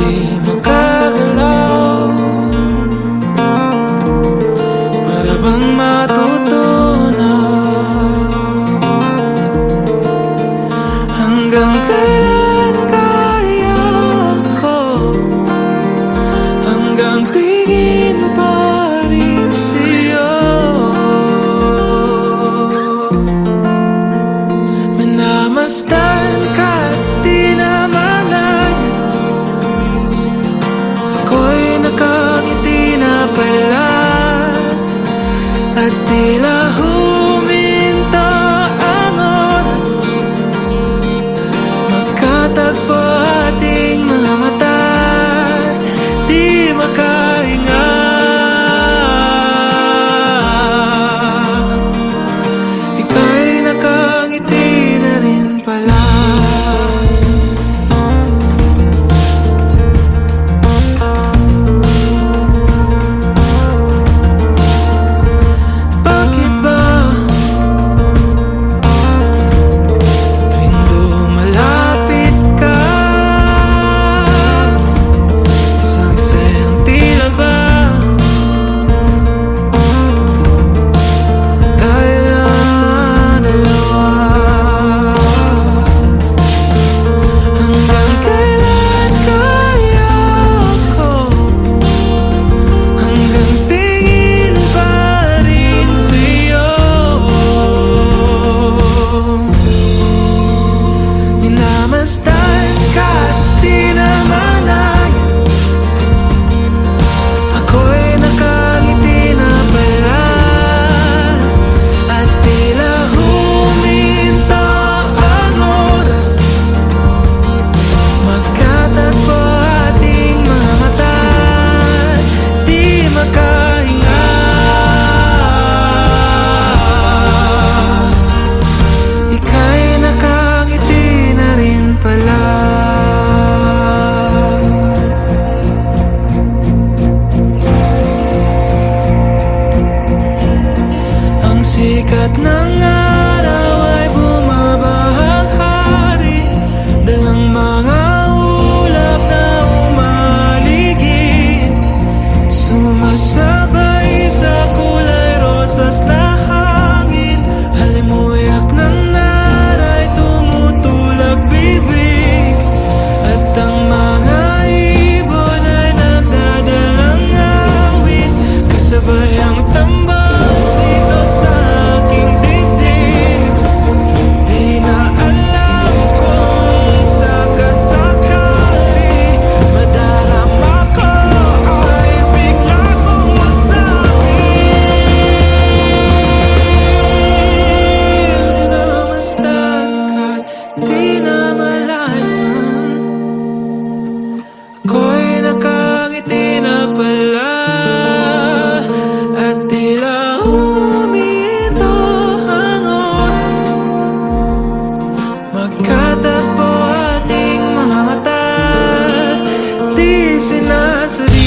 di makagalaw, para bang matutunaw. Hanggang kailan kaya ko, hanggang tingin pa rin sa'yo. Minamasdan ka't di namalayan, ako'y nakangiti na pala, at tila huminto ang oras, magkatagpo ating mga mata, di makahinga. Ika'y nakangiti na rin pala. Bakit ba tuwing lumalapit ka, isang eksena tila ba tayo lang dalawa? Hanggang kailan kaya ko, hanggang tingin pa rin sa'yo. Minamasdan ka't di namalayan, ako'y nakangiti na pala, at tila huminto ang oras, magkatagpo ating mga mata, di makahinga. Ika'y nakangiti na rin pala. Ang sikat ng araw ay bumabahang hari, dalang mga ulap na umaligid, sumasabay sa kulay rosas na hangin. Halimuyak ng naray tumutulak bibig, at ang mga ibon ay nagdadalang awit, kasabay ang tambak dito sa aking dibdib. Di na alam kung sakasakali madarama ko ay bigla kong masakit. Minamasdan ka't di namalayan, ako'y nakangiti na pala, at tila huminto ang oras, magkatagpo ating mga mata, di sinasari.